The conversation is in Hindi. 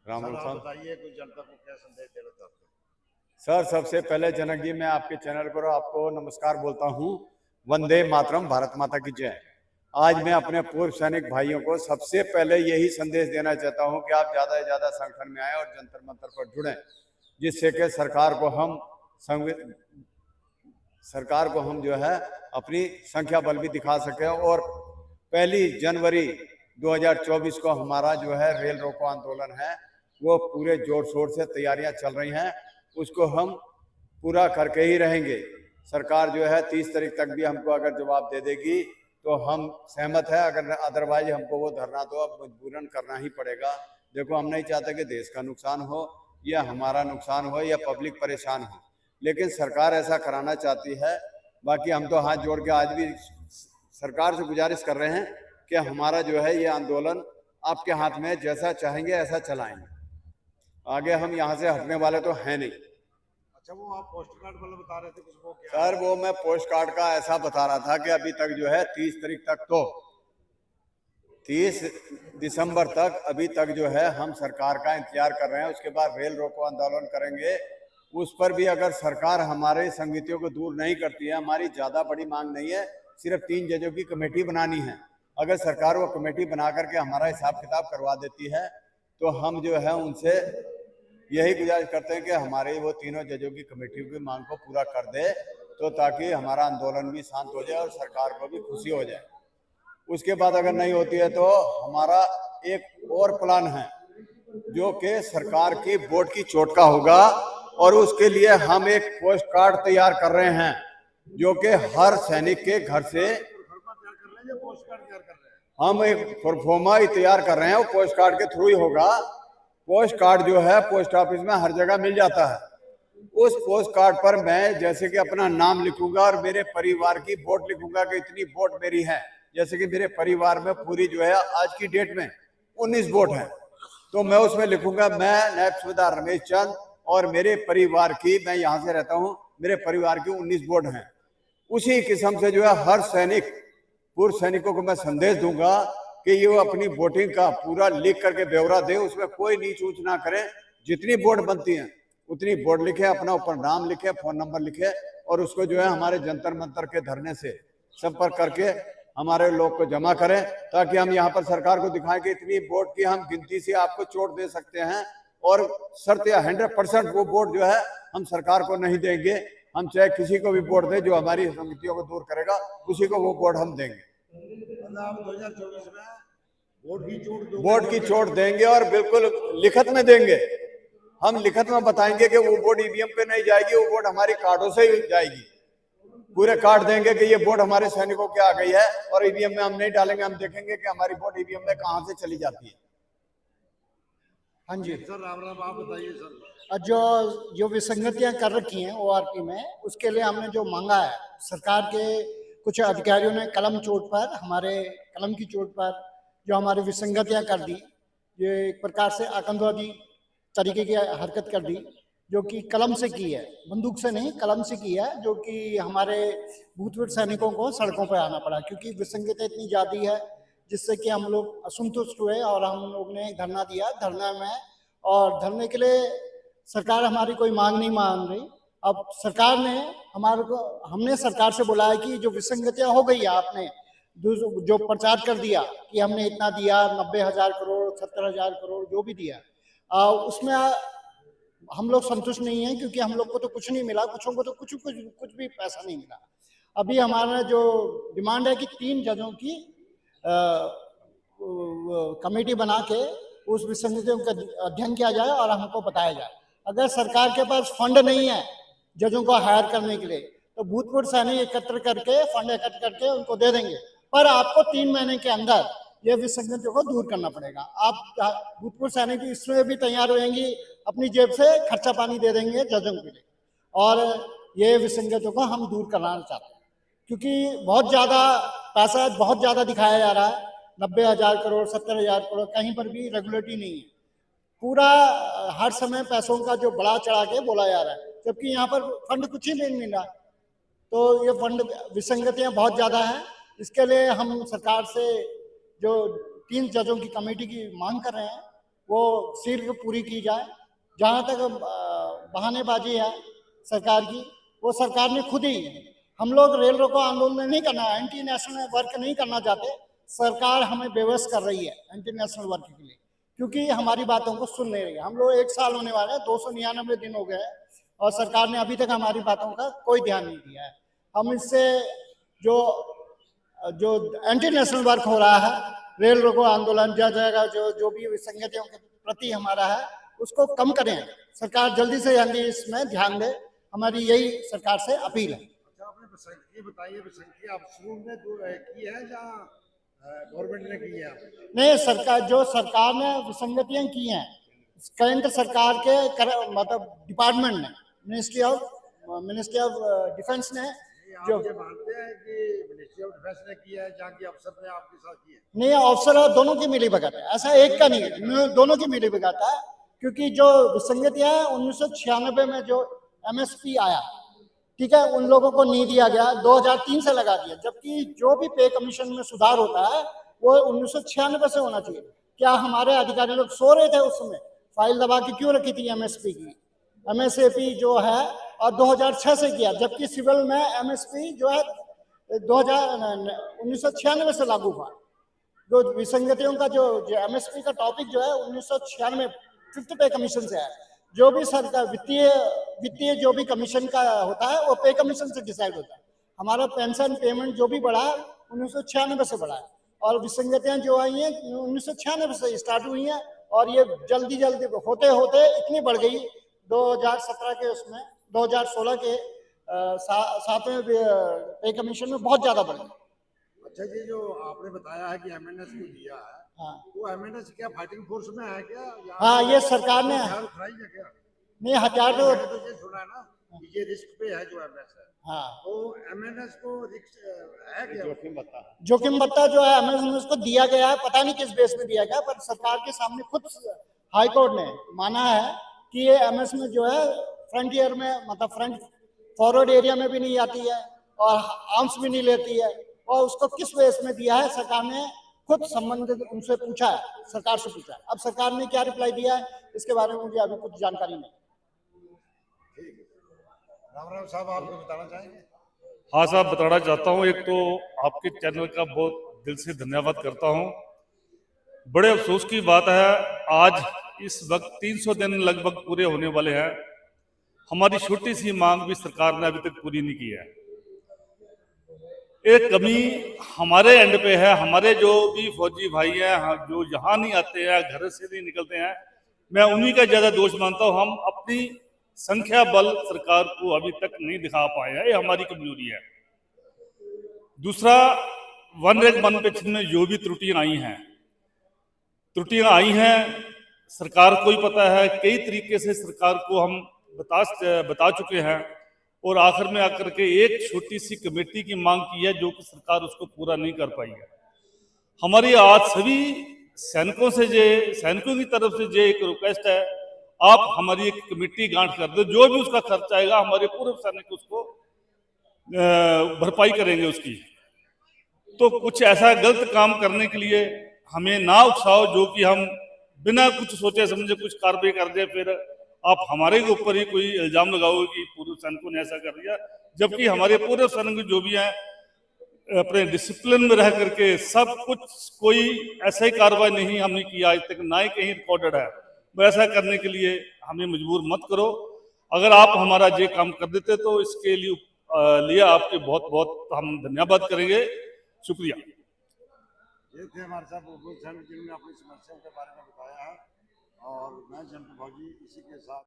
राम सर, राम आप साहब। बताइए कुछ जनता को क्या संदेश देना चाहते हैं? सर, सबसे पहले जनक जी, मैं आपके चैनल पर आपको नमस्कार बोलता हूँ। वंदे मातरम, भारत माता की जय। आज मैं अपने पूर्व सैनिक भाइयों को सबसे पहले यही संदेश देना चाहता हूँ कि आप ज़्यादा से ज़्यादा संगठन में आए और जंतर मंतर पर जुड़ें, जिससे कि सरकार को हम जो है अपनी संख्या बल भी दिखा सकें। और 1 जनवरी 2024 को हमारा जो है रेल रोको आंदोलन है, वो पूरे जोर शोर से तैयारियां चल रही हैं। उसको हम पूरा करके ही रहेंगे। सरकार जो है 30 तारीख तक भी हमको अगर जवाब दे देगी तो हम सहमत है, अगर अदरवाइज हमको वो धरना तो अब मजबूरन करना ही पड़ेगा। देखो, हम नहीं चाहते कि देश का नुकसान हो या हमारा नुकसान हो या पब्लिक परेशान हो, लेकिन सरकार ऐसा कराना चाहती है। बाकी हम तो हाथ जोड़ के आज भी सरकार से गुजारिश कर रहे हैं कि हमारा जो है ये आंदोलन आपके हाथ में, जैसा चाहेंगे ऐसा चलाएंगे। आगे हम यहाँ से हटने वाले तो हैं नहीं। अच्छा, वो आप पोस्ट कार्ड वाला बता रहे थे कुछ, वो क्या सर, वो मैं पोस्ट कार्ड का ऐसा बता रहा था कि अभी तक जो है 30 तारीख तक, तो 30 दिसंबर तक अभी तक जो है हम सरकार का इंतजार कर रहे हैं। उसके बाद रेल रोको आंदोलन करेंगे। उस पर भी अगर सरकार हमारे संगतियों को दूर नहीं करती है, हमारी ज़्यादा बड़ी मांग नहीं है, सिर्फ 3 जजों की कमेटी बनानी है। अगर सरकार वो कमेटी बना करके हमारा हिसाब किताब करवा देती है तो हम जो है उनसे यही गुजारिश करते हैं कि हमारे वो तीनों जजों की कमेटी की मांग को पूरा कर दे, तो ताकि हमारा आंदोलन भी शांत हो जाए और सरकार को भी खुशी हो जाए। उसके बाद अगर नहीं होती है तो हमारा एक और प्लान है, जो कि सरकार की वोट की चोट का होगा। और उसके लिए हम एक पोस्ट कार्ड तैयार कर रहे हैं, जो कि हर सैनिक के घर से पोस्ट कार्ड तैयार कर रहे हैं। हम एक प्रोफार्मा ही तैयार कर रहे हैं, वो पोस्ट कार्ड के थ्रू ही होगा। पोस्ट कार्ड जो है पोस्ट ऑफिस में हर जगह मिल जाता है। उस पोस्ट कार्ड पर मैं जैसे कि अपना नाम लिखूंगा और मेरे परिवार की वोट लिखूंगा कि इतनी वोट मेरी है। जैसे कि मेरे परिवार में पूरी जो है आज की डेट में 19 वोट है, तो मैं उसमें लिखूंगा मैं नायब सूबेदार रमेश चंद और मेरे परिवार की, मैं यहाँ से रहता हूँ, मेरे परिवार की 19 वोट हैं। उसी किस्म से जो है हर सैनिक, पूर्व सैनिकों को मैं संदेश दूंगा कि ये अपनी वोटिंग का पूरा लिख करके ब्यौरा दे, उसमें कोई नीच ऊंच ना करें। जितनी वोट बनती है उतनी वोट लिखे, अपना ऊपर नाम लिखे, फोन नंबर लिखे, और उसको जो है हमारे जंतर मंतर के धरने से संपर्क करके हमारे लोग को जमा करें, ताकि हम यहाँ पर सरकार को दिखाएं कि इतनी वोट की हम गिनती से आपको चोट दे सकते हैं। और शर्त 100% वो वोट जो है हम सरकार को नहीं देंगे। हम चाहे किसी को भी वोट दें जो हमारी समितियों को दूर करेगा, उसी को वो वोट हम देंगे। मतलब 2024 में वोट की चोट देंगे और बिल्कुल लिखत में देंगे। हम लिखत में बताएंगे कि वो वोट ईवीएम पे नहीं जाएगी, वो वोट हमारी कार्डों से ही जाएगी। पूरे कार्ड देंगे कि ये वोट हमारे सैनिकों की आ गई है, और ईवीएम में हम नहीं डालेंगे। हम देखेंगे कि हमारी वोट ईवीएम में कहां से चली जाती है। हाँ जी सर, राम राम, आप बताइए सर। जो विसंगतियां कर रखी हैं ओआरपी में, उसके लिए हमने जो मांगा है, सरकार के कुछ अधिकारियों ने कलम चोट पर, हमारे कलम की चोट पर जो हमारी विसंगतियां कर दी, ये एक प्रकार से आतंकवादी तरीके की हरकत कर दी, जो कि कलम से की है, बंदूक से नहीं, कलम से की है, जो कि हमारे भूतपूर्व सैनिकों को सड़कों पर आना पड़ा, क्योंकि विसंगतियां इतनी ज़्यादा है, जिससे कि हम लोग असंतुष्ट हुए और हम लोग ने धरना दिया। धरना में और धरने के लिए सरकार हमारी कोई मांग नहीं मान रही। अब सरकार ने हमने सरकार से बोला है कि जो विसंगतियां हो गई है, आपने जो प्रचार कर दिया कि हमने इतना दिया, 90,000 करोड़, 70,000 करोड़ जो भी दिया, उसमें हम लोग संतुष्ट नहीं है, क्योंकि हम लोग को तो कुछ नहीं मिला, कुछों को तो कुछ भी पैसा नहीं मिला। अभी हमारा जो डिमांड है कि 3 जजों की कमेटी बना के उस विसंगतियों का अध्ययन किया जाए और हमको बताया जाए। अगर सरकार के पास फंड नहीं है जजों को हायर करने के लिए, तो भूतपूर्व सैनिक एकत्र करके, फंड एकत्र करके उनको दे देंगे, पर आपको 3 महीने के अंदर ये विसंगतियों को दूर करना पड़ेगा। आप भूतपूर्व सैनिक इसमें भी तैयार रहेंगी, अपनी जेब से खर्चा पानी दे देंगे जजों के लिए, और ये विसंगतियों को हम दूर कराना चाहते हैं, क्योंकि बहुत ज़्यादा पैसा बहुत ज़्यादा दिखाया जा रहा है। 90,000 करोड़, 70,000 करोड़, कहीं पर भी रेगुलेटरी नहीं है। पूरा हर समय पैसों का जो बढ़ा चढ़ा के बोला जा रहा है, जबकि यहाँ पर फंड कुछ ही नहीं मिल रहा। तो ये फंड विसंगतियाँ बहुत ज़्यादा हैं। इसके लिए हम सरकार से जो 3 जजों की कमेटी की मांग कर रहे हैं, वो शीघ्र पूरी की जाए। जहाँ तक बहानेबाजी है सरकार की, वो सरकार ने खुद ही, हम लोग रेल रोको आंदोलन नहीं करना, एंटी नेशनल वर्क नहीं करना चाहते, सरकार हमें बेवस कर रही है एंटी नेशनल वर्क के लिए, क्योंकि हमारी बातों को सुन नहीं रही है। हम लोग 1 साल होने वाले हैं, 299 दिन हो गए हैं और सरकार ने अभी तक हमारी बातों का कोई ध्यान नहीं दिया है। हम इससे जो एंटी नेशनल वर्क हो रहा है, रेल रोको आंदोलन, जगह जो भी विसंगतियों के प्रति हमारा है, उसको कम करें। सरकार जल्दी से जल्दी इसमें ध्यान दे, हमारी यही सरकार से अपील है। अच्छा, आपने विसंगति बताइए, विसंगति आप शुरू में की है या गवर्नमेंट ने की है? नहीं, सरकार ने विसंगतियां की हैं, केंद्र सरकार के मतलब डिपार्टमेंट ने, मिनिस्ट्री ऑफ डिफेंस ने, जो आप ये मानते हैं कि मिनिस्ट्री ऑफ डिफेंस ने किया है, जहाँ की अफसर ने आपके साथ किया है? नहीं, अफसर और दोनों की मिली भगत है, ऐसा एक का नहीं है, दोनों की मिली भगत है। क्योंकि जो विसंगतियां 1996 में जो MSP आया, ठीक है, उन लोगों को नहीं दिया गया, 2003 से लगा दिया, जबकि जो भी पे कमीशन में सुधार होता है वो 1996 से होना चाहिए। क्या हमारे अधिकारी लोग सो रहे थे उस समय? फाइल दबा के क्यों रखी थी MSP की? MSAP जो है और 2006 से किया, जबकि सिविल में MSP जो है 1996 से लागू हुआ। जो विसंगतियों का जो MSP का टॉपिक जो है 1996 5th पे कमीशन से है। जो भी सरकार वित्तीय जो भी कमीशन का होता है वो पे कमीशन से डिसाइड होता है। हमारा पेंशन पेमेंट जो भी बढ़ा है 1996 से बढ़ा है, और विसंगतियां जो आई हैं 1996 से स्टार्ट हुई हैं, और ये जल्दी होते होते इतनी बढ़ गई 2017 के उसमें, 2016 के 7वें पे कमीशन में बहुत ज्यादा बढ़ गई। अच्छा जी, जो आपने बताया है कि MNS को दिया है, हाँ, वो MNS क्या फाइटिंग फोर्स में है क्या? हाँ, ये सरकार ने, हथियार उठाई है क्या? नहीं हथियार तो, मैंने तो ये सुना है ना कि ये रिस्क पे है जो MS है, हाँ, तो MNS को रिस्क है क्या? जोखिम भत्ता जो है MSMS को दिया गया है, पता नहीं किस बेस में दिया गया, पर सरकार के सामने खुद हाई कोर्ट ने माना है कि ये MS में जो है फ्रंटियर में, मतलब फ्रंट फॉरवर्ड एरिया में भी नहीं आती है और आर्म्स भी नहीं लेती है, और उसको किस बेस में दिया है सरकार ने खुद संबंधित उनसे पूछा है, सरकार से पूछा है। अब सरकार ने क्या रिप्लाई दिया है इसके बारे में मुझे अभी कुछ जानकारी नहीं। राम साहब, आप बताना चाहेंगे? हाँ साहब, बताना चाहता हूँ। एक तो आपके चैनल का बहुत दिल से धन्यवाद करता हूँ। बड़े अफसोस की बात है, आज इस वक्त 300 दिन लगभग पूरे होने वाले हैं, हमारी छोटी सी मांग भी सरकार ने अभी तक पूरी नहीं की है। एक कमी हमारे एंड पे है। हमारे जो भी फौजी भाई हैं जो यहाँ नहीं आते हैं, घर से नहीं निकलते हैं, मैं उन्हीं का ज्यादा दोष मानता हूँ। हम अपनी संख्या बल सरकार को अभी तक नहीं दिखा पाए हैं, ये हमारी कमजोरी है। दूसरा, वन रैंक वन पेंशन में जो भी त्रुटियां आई हैं सरकार को ही पता है। कई तरीके से सरकार को हम बता चुके हैं, और आखिर में आकर के एक छोटी सी कमेटी की मांग की है जो कि सरकार उसको पूरा नहीं कर पाई है। हमारी आज सभी सैनिकों की तरफ से एक रिक्वेस्ट है, आप हमारी एक कमेटी गांठ कर दो, जो भी उसका खर्च आएगा हमारे पूर्व सैनिक उसको भरपाई करेंगे उसकी। तो कुछ ऐसा गलत काम करने के लिए हमें ना उकसाओ जो कि हम बिना कुछ सोचे समझे कुछ कार्रवाई कर दे, फिर आप हमारे ऊपर ही कोई इल्जाम लगाओगे कि पूर्व सैनिकों ने ऐसा कर दिया, जबकि हमारे पूर्व सैनिक जो भी हैं अपने डिसिप्लिन में रह करके सब कुछ, कोई ऐसा ही कार्रवाई नहीं हमने किया आज तक, ना ही कहीं रिकॉर्डेड है। वैसा करने के लिए हमें मजबूर मत करो। अगर आप हमारा ये काम कर देते तो इसके लिए आपके बहुत बहुत हम धन्यवाद करेंगे। शुक्रिया। ये थे हमारे साथ जिन्होंने अपनी समस्याओं के बारे में बताया है, और मैं जंटू फौजी इसी के साथ